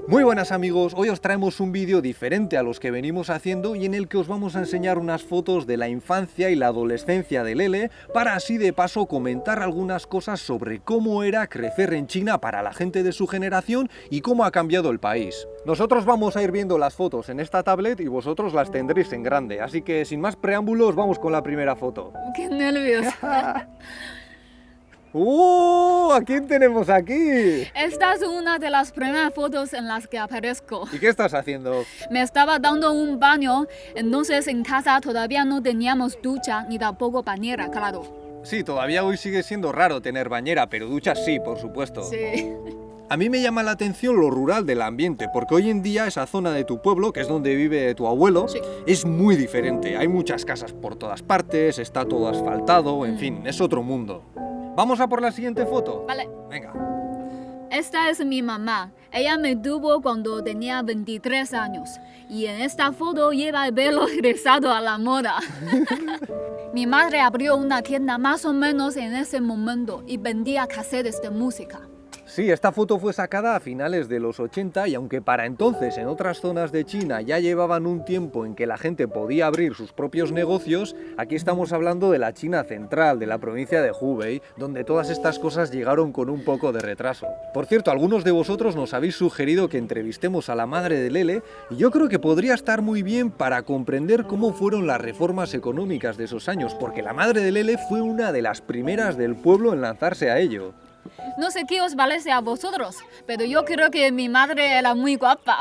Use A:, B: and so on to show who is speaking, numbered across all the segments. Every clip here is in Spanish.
A: Muy buenas amigos, hoy os traemos un vídeo diferente a los que venimos haciendo y en el que os vamos a enseñar unas fotos de la infancia y la adolescencia de Lele para así de paso comentar algunas cosas sobre cómo era crecer en China para la gente de su generación y cómo ha cambiado el país. Nosotros vamos a ir viendo las fotos en esta tablet y vosotros las tendréis en grande, así que sin más preámbulos vamos con la primera foto.
B: ¡Qué nervios!
A: ¿A quién tenemos aquí?
B: Esta es una de las primeras fotos en las que aparezco.
A: ¿Y qué estás haciendo?
B: Me estaba dando un baño, entonces en casa todavía no teníamos ducha ni tampoco bañera, claro.
A: Sí, todavía hoy sigue siendo raro tener bañera, pero duchas sí, por supuesto.
B: Sí.
A: A mí me llama la atención lo rural del ambiente, porque hoy en día esa zona de tu pueblo, que es donde vive tu abuelo,
B: Sí.
A: es muy diferente. Hay muchas casas por todas partes, está todo asfaltado, en fin, es otro mundo. ¿Vamos a por la siguiente foto?
B: Vale.
A: Venga.
B: Esta es mi mamá. Ella me tuvo cuando tenía 23 años. Y en esta foto lleva el pelo rizado a la moda. Mi madre abrió una tienda más o menos en ese momento y vendía cassettes de música.
A: Sí, esta foto fue sacada a finales de los 80 y aunque para entonces en otras zonas de China ya llevaban un tiempo en que la gente podía abrir sus propios negocios, aquí estamos hablando de la China central, de la provincia de Hubei, donde todas estas cosas llegaron con un poco de retraso. Por cierto, algunos de vosotros nos habéis sugerido que entrevistemos a la madre de Lele y yo creo que podría estar muy bien para comprender cómo fueron las reformas económicas de esos años, porque la madre de Lele fue una de las primeras del pueblo en lanzarse a ello.
B: No sé qué os parece a vosotros, pero yo creo que mi madre era muy guapa.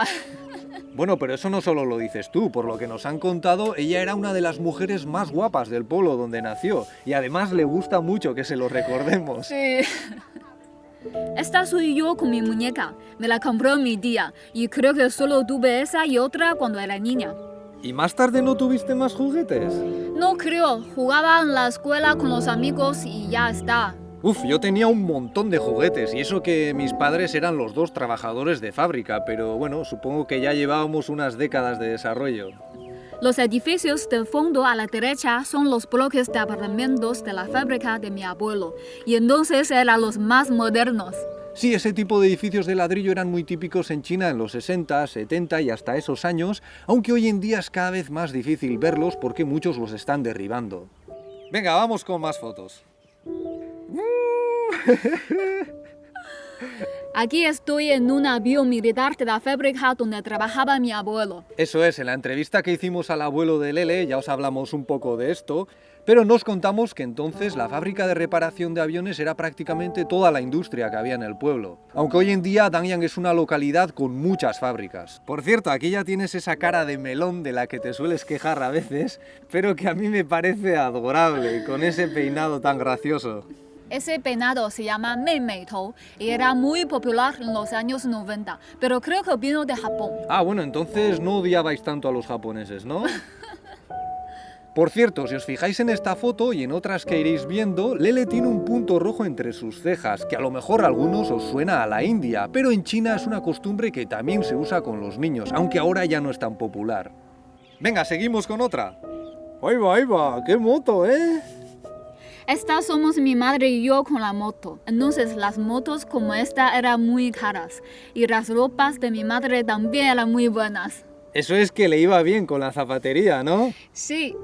A: Bueno, pero eso no solo lo dices tú, por lo que nos han contado, ella era una de las mujeres más guapas del pueblo donde nació y además le gusta mucho que se lo recordemos.
B: Sí. Esta soy yo con mi muñeca. Me la compró mi tía y creo que solo tuve esa y otra cuando era niña.
A: ¿Y más tarde no tuviste más juguetes?
B: No creo, jugaba en la escuela con los amigos y ya está.
A: Yo tenía un montón de juguetes y eso que mis padres eran los dos trabajadores de fábrica, pero bueno, supongo que ya llevábamos unas décadas de desarrollo.
B: Los edificios del fondo a la derecha son los bloques de apartamentos de la fábrica de mi abuelo y entonces eran los más modernos.
A: Sí, ese tipo de edificios de ladrillo eran muy típicos en China en los 60, 70 y hasta esos años, aunque hoy en día es cada vez más difícil verlos porque muchos los están derribando. Venga, vamos con más fotos.
B: Aquí estoy en un avión militar de la fábrica donde trabajaba mi abuelo.
A: Eso es, en la entrevista que hicimos al abuelo de Lele ya os hablamos un poco de esto, pero nos contamos que entonces la fábrica de reparación de aviones era prácticamente toda la industria que había en el pueblo. Aunque hoy en día Danyang es una localidad con muchas fábricas. Por cierto, aquí ya tienes esa cara de melón de la que te sueles quejar a veces, pero que a mí me parece adorable, con ese peinado tan gracioso.
B: Ese peinado se llama Meimeitou y era muy popular en los años 90, pero creo que vino de Japón.
A: Bueno, entonces no odiabais tanto a los japoneses, ¿no? Por cierto, si os fijáis en esta foto y en otras que iréis viendo, Lele tiene un punto rojo entre sus cejas, que a lo mejor a algunos os suena a la India, pero en China es una costumbre que también se usa con los niños, aunque ahora ya no es tan popular. Venga, seguimos con otra. ¡Ahí va! ¡Qué moto, eh!
B: Estas somos mi madre y yo con la moto. Entonces las motos como esta eran muy caras y las ropas de mi madre también eran muy buenas.
A: Eso es que le iba bien con la zapatería, ¿no?
B: Sí,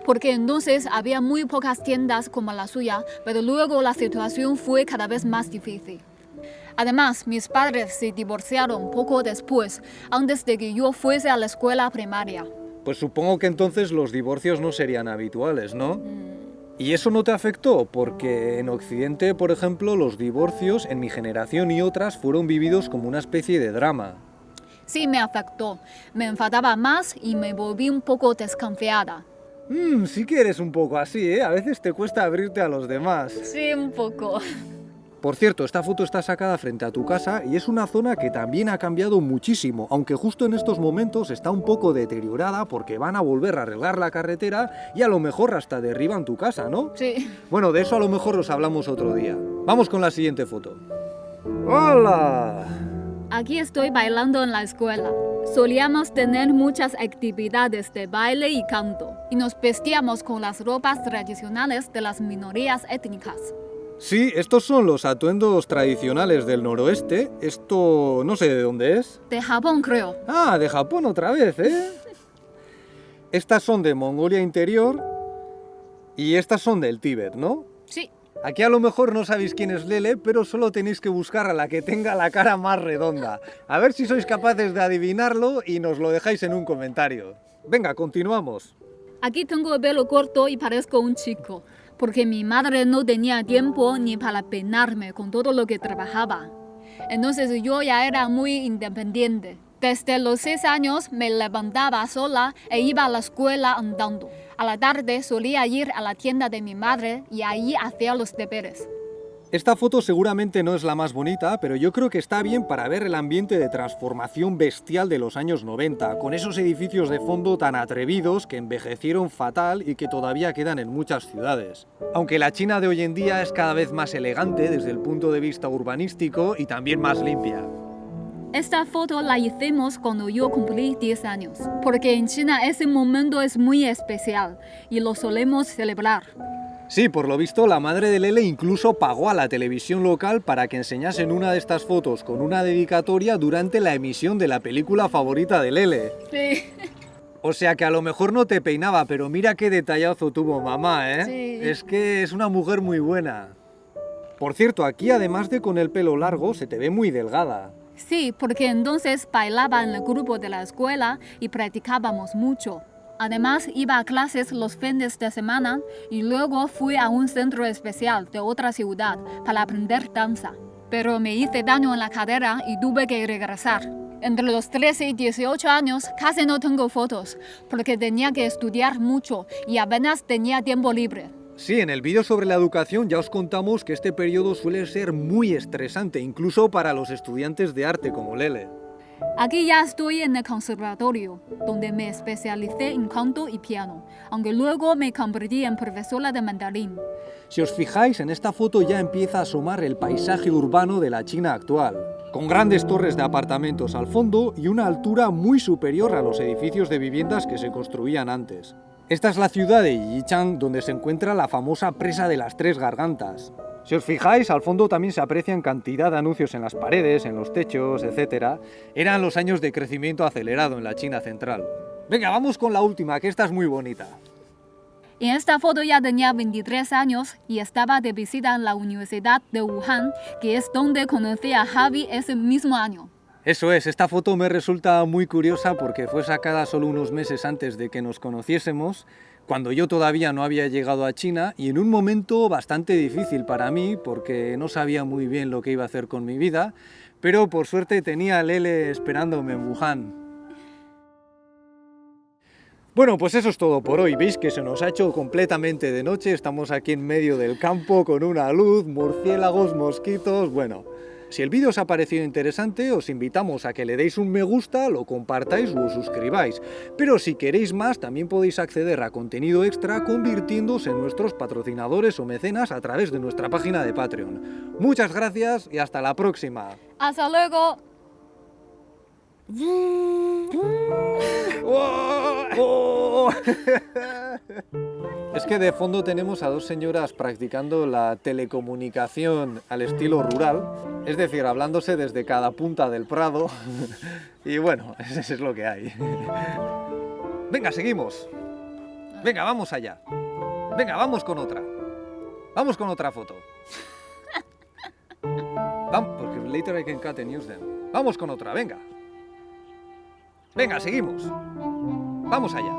B: porque entonces había muy pocas tiendas como la suya, pero luego la situación fue cada vez más difícil. Además, mis padres se divorciaron poco después, antes de que yo fuese a la escuela primaria.
A: Pues supongo que entonces los divorcios no serían habituales, ¿no? ¿Y eso no te afectó? Porque en Occidente, por ejemplo, los divorcios en mi generación y otras fueron vividos como una especie de drama.
B: Sí, me afectó. Me enfadaba más y me volví un poco desconfiada.
A: Sí que eres un poco así, ¿eh? A veces te cuesta abrirte a los demás.
B: Sí, un poco.
A: Por cierto, esta foto está sacada frente a tu casa y es una zona que también ha cambiado muchísimo, aunque justo en estos momentos está un poco deteriorada porque van a volver a arreglar la carretera y a lo mejor hasta derriban tu casa, ¿no?
B: Sí.
A: Bueno, de eso a lo mejor os hablamos otro día. Vamos con la siguiente foto. ¡Hola!
B: Aquí estoy bailando en la escuela. Solíamos tener muchas actividades de baile y canto y nos vestíamos con las ropas tradicionales de las minorías étnicas.
A: Sí, estos son los atuendos tradicionales del noroeste. Esto no sé de dónde es.
B: De Japón, creo.
A: Ah, de Japón otra vez, ¿eh? Estas son de Mongolia Interior y estas son del Tíbet, ¿no?
B: Sí.
A: Aquí a lo mejor no sabéis quién es Lele, pero solo tenéis que buscar a la que tenga la cara más redonda. A ver si sois capaces de adivinarlo y nos lo dejáis en un comentario. Venga, continuamos.
B: Aquí tengo el pelo corto y parezco un chico, porque mi madre no tenía tiempo ni para peinarme con todo lo que trabajaba. Entonces yo ya era muy independiente. Desde los 6 años me levantaba sola e iba a la escuela andando. A la tarde solía ir a la tienda de mi madre y allí hacía los deberes.
A: Esta foto seguramente no es la más bonita, pero yo creo que está bien para ver el ambiente de transformación bestial de los años 90, con esos edificios de fondo tan atrevidos que envejecieron fatal y que todavía quedan en muchas ciudades. Aunque la China de hoy en día es cada vez más elegante desde el punto de vista urbanístico y también más limpia.
B: Esta foto la hicimos cuando yo cumplí 10 años, porque en China ese momento es muy especial y lo solemos celebrar.
A: Sí, por lo visto la madre de Lele incluso pagó a la televisión local para que enseñasen una de estas fotos con una dedicatoria durante la emisión de la película favorita de Lele.
B: Sí.
A: O sea que a lo mejor no te peinaba, pero mira qué detallazo tuvo mamá, ¿eh?
B: Sí.
A: Es que es una mujer muy buena. Por cierto, aquí además de con el pelo largo, se te ve muy delgada.
B: Sí, porque entonces bailaba en el grupo de la escuela y practicábamos mucho. Además, iba a clases los fines de semana y luego fui a un centro especial de otra ciudad para aprender danza. Pero me hice daño en la cadera y tuve que regresar. Entre los 13 y 18 años casi no tengo fotos, porque tenía que estudiar mucho y apenas tenía tiempo libre.
A: Sí, en el vídeo sobre la educación ya os contamos que este periodo suele ser muy estresante, incluso para los estudiantes de arte como Lele.
B: Aquí ya estoy en el conservatorio, donde me especialicé en canto y piano, aunque luego me convertí en profesora de mandarín.
A: Si os fijáis, en esta foto ya empieza a asomar el paisaje urbano de la China actual, con grandes torres de apartamentos al fondo y una altura muy superior a los edificios de viviendas que se construían antes. Esta es la ciudad de Yichang, donde se encuentra la famosa presa de las Tres Gargantas. Si os fijáis, al fondo también se aprecian cantidad de anuncios en las paredes, en los techos, etc. Eran los años de crecimiento acelerado en la China central. Venga, vamos con la última, que esta es muy bonita.
B: En esta foto ya tenía 23 años y estaba de visita en la Universidad de Wuhan, que es donde conocí a Javi ese mismo año.
A: Eso es, esta foto me resulta muy curiosa porque fue sacada solo unos meses antes de que nos conociésemos, cuando yo todavía no había llegado a China y en un momento bastante difícil para mí porque no sabía muy bien lo que iba a hacer con mi vida, pero por suerte tenía a Lele esperándome en Wuhan. Bueno, pues eso es todo por hoy. Veis que se nos ha hecho completamente de noche, estamos aquí en medio del campo con una luz, murciélagos, mosquitos, bueno. Si el vídeo os ha parecido interesante, os invitamos a que le deis un me gusta, lo compartáis o os suscribáis. Pero si queréis más, también podéis acceder a contenido extra convirtiéndose en nuestros patrocinadores o mecenas a través de nuestra página de Patreon. Muchas gracias y hasta la próxima.
B: ¡Hasta luego!
A: Es que de fondo tenemos a dos señoras practicando la telecomunicación al estilo rural, es decir, hablándose desde cada punta del prado. Y bueno, eso es lo que hay. Venga, seguimos. Venga, vamos allá. Venga, vamos con otra. Vamos con otra foto. Vamos, porque later I can cut and use them. Vamos con otra, venga. Venga, seguimos. Vamos allá.